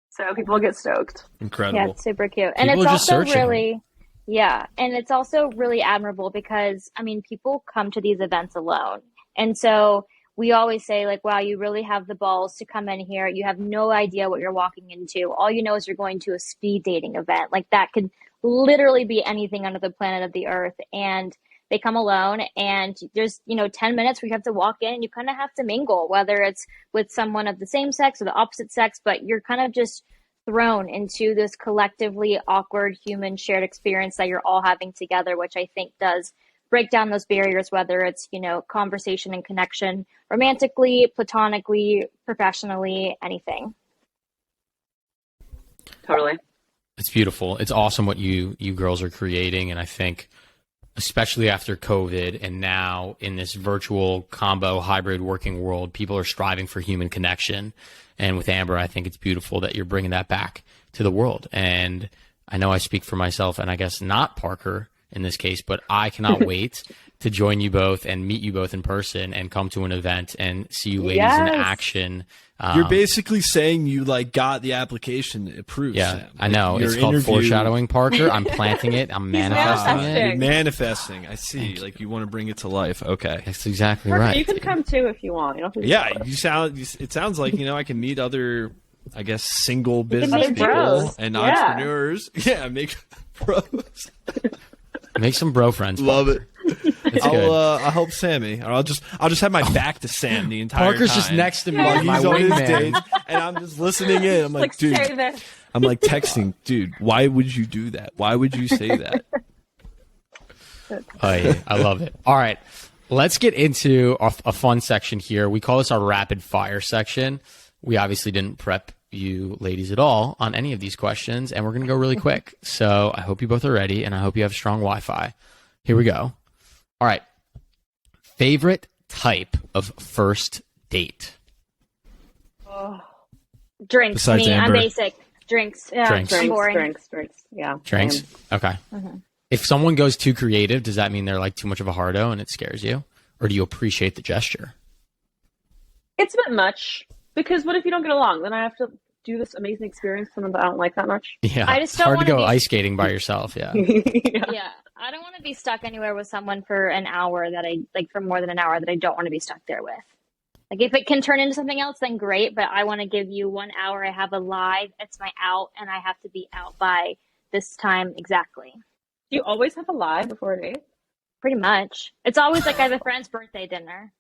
So people get stoked. Incredible. Yeah, it's super cute. And People it's are just also searching. really, yeah. And it's also really admirable because, people come to these events alone. And so we always say, like, wow, you really have the balls to come in here. You have no idea what you're walking into. All you know is you're going to a speed dating event. Like, that could literally be anything under the planet of the earth. And they come alone, and there's, 10 minutes where you have to walk in and you kind of have to mingle, whether it's with someone of the same sex or the opposite sex, but you're kind of just thrown into this collectively awkward human shared experience that you're all having together, which I think does break down those barriers, whether it's, conversation and connection, romantically, platonically, professionally, anything. Totally. It's beautiful. It's awesome what you girls are creating. And I think, especially after COVID and now in this virtual combo hybrid working world, people are striving for human connection. And with Ambyr, I think it's beautiful that you're bringing that back to the world. And I know I speak for myself, and I guess not Parker in this case, but I cannot wait to join you both and meet you both in person and come to an event and see you ladies in action. You're basically saying you got the application approved. Yeah, Sam. I know. It's called foreshadowing, Parker. I'm planting it. I'm manifesting it. You're manifesting. I see. You want to bring it to life. Okay. That's exactly Parker, right. you can come too if you want. You don't have to be Yeah, jealous. it sounds like, I can meet other, I guess, single business make people bros. and Yeah. entrepreneurs. Yeah, make bros. Make some bro friends. Love it. It's good. I'll help Sammy. Or I'll just have my back to Sam the entire Parker's time. just next to me, while my he's on his wingman. dates, and I'm just listening in. I'm like, dude, say this. I'm like texting, dude, why would you do that? Why would you say that? Oh, yeah, I love it. All right, let's get into a fun section here. We call this our rapid fire section. We obviously didn't prep you ladies at all on any of these questions, and we're going to go really quick. So I hope you both are ready, and I hope you have strong Wi-Fi. Here we go. All right. Favorite type of first date? Drinks. Besides Me, I'm Ambyr. basic. Drinks. Yeah, Drinks. I'm boring. Drinks. Yeah. Drinks? Same. Okay. If someone goes too creative, does that mean they're too much of a hardo and it scares you? Or do you appreciate the gesture? It's a bit much, because what if you don't get along? Then I have to do this amazing experience for someone that I don't like that much. Yeah. I just it's don't hard to wanna go be- ice skating by yourself. Yeah. Yeah. I don't want to be stuck anywhere with someone for an hour for more than an hour that I don't want to be stuck there with. If it can turn into something else, then great. But I want to give you 1 hour. I have a live. It's my out, and I have to be out by this time exactly. Do you always have a lie before a date? Pretty much. It's always I have a friend's birthday dinner.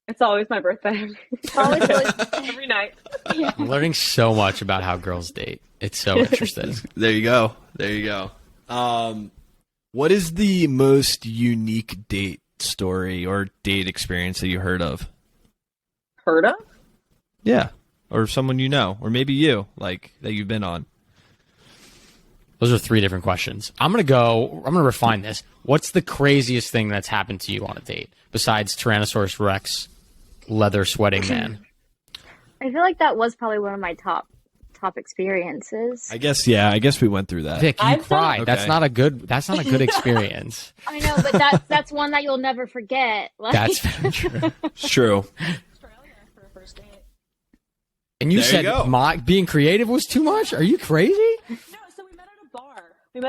It's always my birthday. It's always Every night. I'm learning so much about how girls date. It's so interesting. There you go. What is the most unique date story or date experience that you heard of? Heard of? Yeah. Or someone you know, or maybe you, that you've been on. Those are 3 different questions. I'm going to refine this. What's the craziest thing that's happened to you on a date besides Tyrannosaurus Rex, leather sweating man? I feel like that was probably one of my top experiences. I guess we went through that. Vic, you I've done- cried. That's Okay. not a good experience. I know, but that's one that you'll never forget. That's very true. It's true. Australia for a first date. And you There you said go. being creative was too much? Are you crazy? No, so we met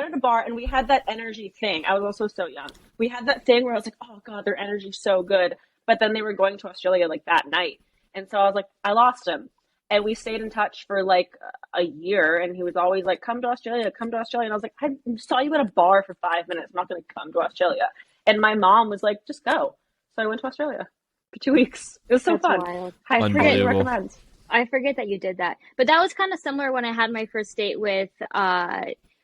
at a bar. And we had that energy thing. I was also so young. We had that thing where I was like, oh God, their energy's so good. But then they were going to Australia that night. And so I was like, I lost him. And we stayed in touch for like a year, and he was always like, come to Australia, come to Australia. And I was like, I saw you at a bar for 5 minutes. I'm not going to come to Australia. And my mom was like, just go. So I went to Australia for 2 weeks. It was so That's fun. wild. Highly recommend. I forget that you did that. But that was kind of similar when I had my first date with,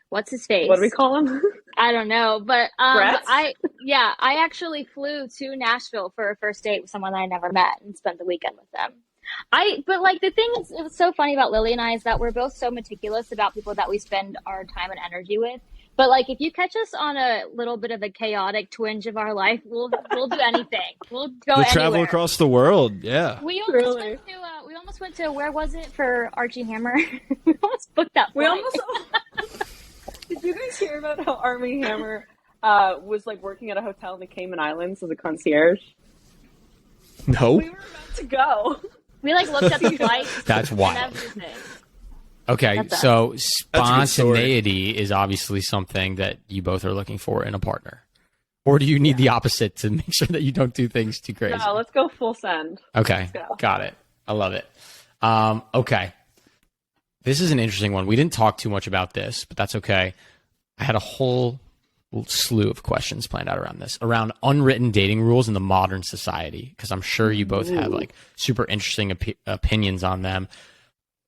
what's his face? What do we call him? I don't know. But Brett? I actually flew to Nashville for a first date with someone that I never met and spent the weekend with them. But like the thing is, it was so funny about Lily and I is that we're both so meticulous about people that we spend our time and energy with. But like, if you catch us on a little bit of a chaotic twinge of our life, we'll do anything. We'll go anywhere. Travel across the world. Yeah. We almost went to where was it for Archie Hammer? We almost booked that flight. Did you guys hear about how Armie Hammer was like working at a hotel in the Cayman Islands as a concierge? No. We were about to go. We like looked at the flights. That's wild. And everything. Okay, so That's spontaneity is obviously something that you both are looking for in a partner. Or do you need the opposite to make sure that you don't do things too crazy? No, let's go full send. Okay, got it. I love it. Okay. This is an interesting one. We didn't talk too much about this, but that's okay. I had a whole slew of questions planned out around this, around unwritten dating rules in the modern society, because I'm sure you both have like super interesting opinions on them.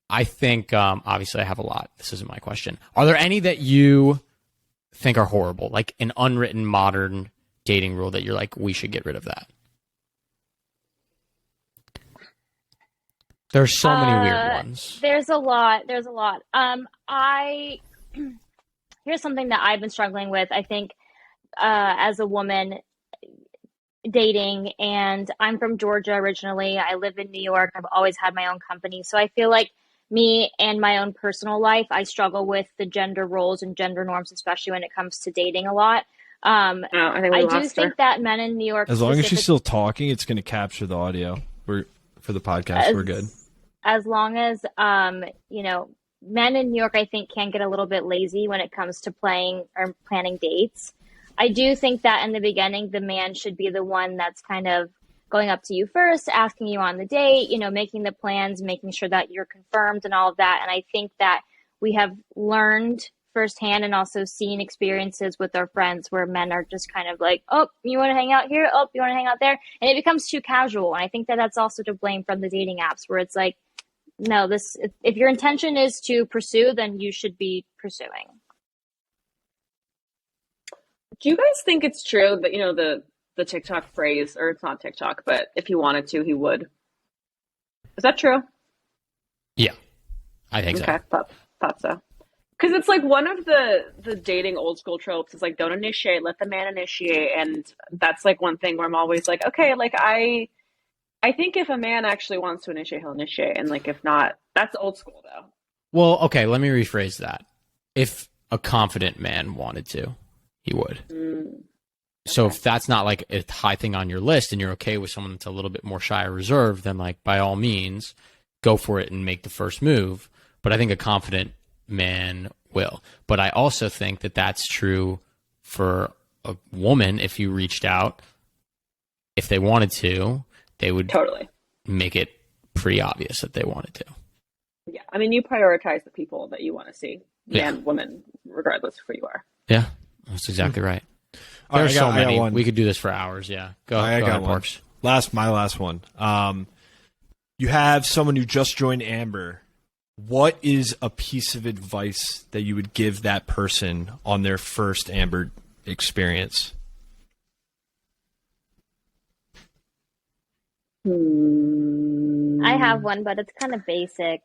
I think, obviously I have a lot. This isn't my question. Are there any that you think are horrible, like an unwritten modern dating rule that you're like, we should get rid of that? There's so many weird ones. There's a lot. Here's something that I've been struggling with. I think as a woman dating, and I'm from Georgia originally. I live in New York. I've always had my own company. So I feel like me and my own personal life, I struggle with the gender roles and gender norms, especially when it comes to dating a lot. I do think that men in New York, as long as she's still talking, it's going to capture the audio. For the podcast, we're good. As long as, men in New York, I think, can get a little bit lazy when it comes to playing or planning dates. I do think that in the beginning, the man should be the one that's kind of going up to you first, asking you on the date, making the plans, making sure that you're confirmed and all of that. And I think that we have learned firsthand and also seen experiences with our friends where men are just kind of like, oh, you want to hang out here? Oh, you want to hang out there? And it becomes too casual. And I think that that's also to blame from the dating apps where it's like, no, if your intention is to pursue, then you should be pursuing. Do you guys think it's true that, the TikTok phrase, or it's not TikTok, but if he wanted to, he would? Is that true? Yeah, I think so. Okay, thought so. Because it's like one of the dating old school tropes is like, don't initiate, let the man initiate. And that's like one thing where I'm always like, okay, like I think if a man actually wants to initiate, he'll initiate. And like, if not, that's old school though. Well, okay, let me rephrase that. If a confident man wanted to, he would. So if that's not like a high thing on your list and you're okay with someone that's a little bit more shy or reserved, then like by all means, go for it and make the first move. But I think a confident man will. But I also think that that's true for a woman. If you reached out, if they wanted to, they would totally make it pretty obvious that they wanted to. Yeah. I mean, you prioritize the people that you want to see, man, woman, regardless of who you are. Yeah, that's exactly right. There's so many. We could do this for hours. Yeah. Go ahead, Parks. My last one. You have someone who just joined Ambyr. What is a piece of advice that you would give that person on their first Ambyr experience? I have one, but it's kind of basic.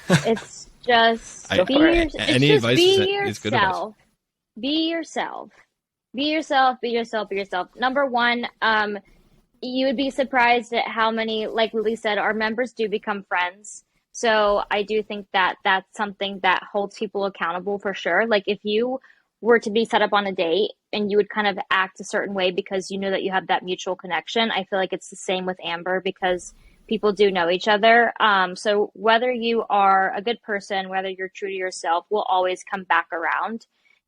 It's just be yourself. Be yourself. Be yourself. Be yourself. Be yourself. Number one, you would be surprised at how many, like Lily said, our members do become friends. So I do think that that's something that holds people accountable for sure. Like if you were to be set up on a date and you would kind of act a certain way because you know that you have that mutual connection, I feel like it's the same with Ambyr because people do know each other. So whether you are a good person, whether you're true to yourself, will always come back around.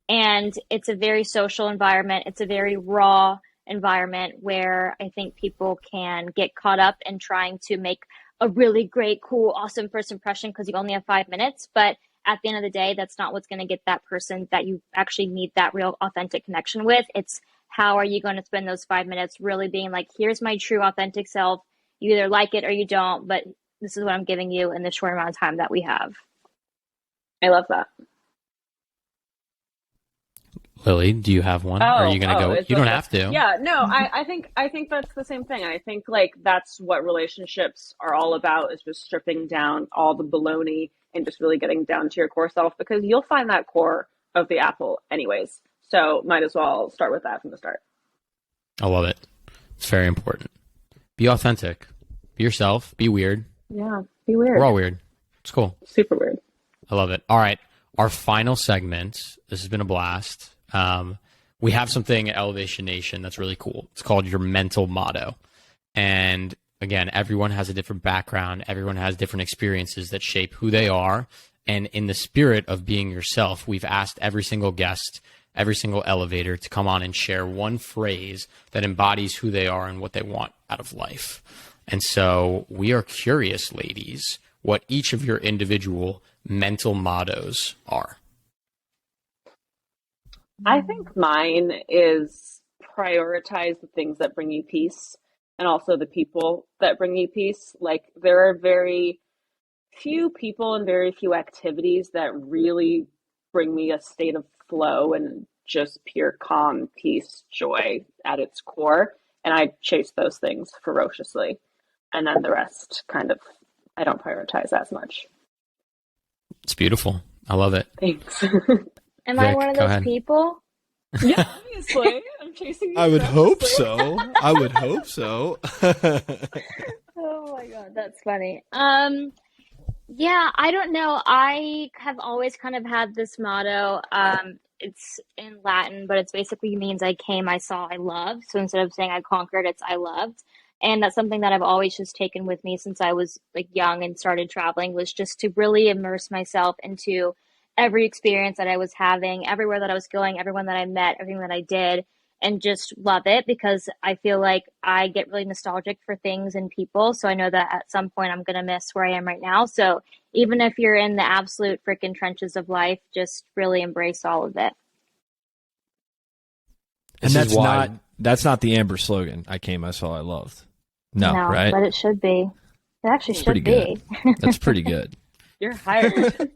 And it's a very social environment. It's a very raw environment where I think people can get caught up in trying to make a really great, cool, awesome first impression because you only have 5 minutes. But at the end of the day, that's not what's going to get that person that you actually need that real authentic connection with. It's how are you going to spend those 5 minutes really being like, here's my true authentic self. You either like it or you don't, but this is what I'm giving you in the short amount of time that we have. I love that. Lily, do you have one? Or are you going to go? You don't have to. Yeah, no, I think that's the same thing. I think like that's what relationships are all about, is just stripping down all the baloney and just really getting down to your core self, because you'll find that core of the apple anyways. So might as well start with that from the start. I love it. It's very important. Be authentic. Be yourself. Be weird. Yeah, be weird. We're all weird. It's cool. Super weird. I love it. All right. Our final segment. This has been a blast. We have something at Elevation Nation that's really cool. It's called your mental motto. And again, everyone has a different background. Everyone has different experiences that shape who they are. And in the spirit of being yourself, we've asked every single guest, every single elevator to come on and share one phrase that embodies who they are and what they want out of life. And so we are curious, ladies, what each of your individual mental mottos are. I think mine is prioritize the things that bring you peace, and also the people that bring you peace. Like, there are very few people and very few activities that really bring me a state of flow and just pure calm, peace, joy at its core. And I chase those things ferociously. And then the rest kind of, I don't prioritize as much. It's beautiful. I love it. Thanks. Am Vic, I one of go those ahead. people? Yeah, obviously. I'm chasing you. I would hope ferociously. so. I would hope so. Oh my God, that's funny. Yeah, I don't know. I have always kind of had this motto. It's in Latin, but it's basically means I came, I saw, I loved. So instead of saying I conquered, it's I loved. And that's something that I've always just taken with me since I was like young and started traveling, was just to really immerse myself into every experience that I was having, everywhere that I was going, everyone that I met, everything that I did, and just love it, because I feel like I get really nostalgic for things and people. So I know that at some point I'm going to miss where I am right now. So even if you're in the absolute freaking trenches of life, just really embrace all of it. And This is why- that's not the Ambyr slogan. I came, I saw, I loved. No, right? But it should be. It actually It's should pretty be. That's pretty good. You're hired.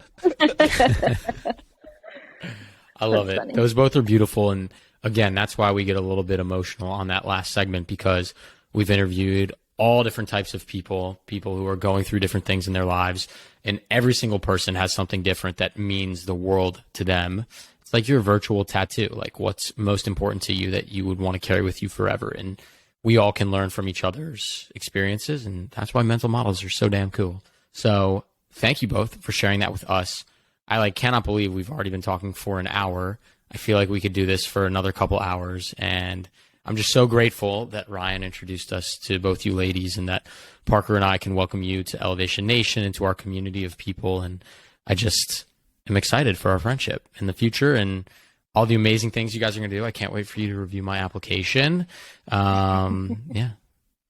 I love That's it. funny. Those both are beautiful. And again, that's why we get a little bit emotional on that last segment, because we've interviewed all different types of people who are going through different things in their lives. And every single person has something different that means the world to them. It's like your virtual tattoo. Like, what's most important to you that you would want to carry with you forever? And we all can learn from each other's experiences. And that's why mental models are so damn cool. So thank you both for sharing that with us. I cannot believe we've already been talking for an hour. I feel like we could do this for another couple hours. And I'm just so grateful that Ryan introduced us to both you ladies, and that Parker and I can welcome you to Elevation Nation and to our community of people. And I just am excited for our friendship in the future and all the amazing things you guys are going to do. I can't wait for you to review my application. Yeah.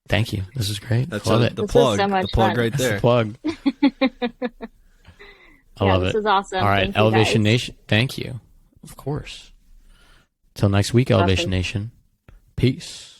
Thank you. This is great. That's Love it. the This plug. was so much The plug fun. right That's the there. plug. I love This it. is awesome. All right, Thank you, Elevation guys. Nation. Thank you. Of course. Till next week, Elevation Nation. Peace.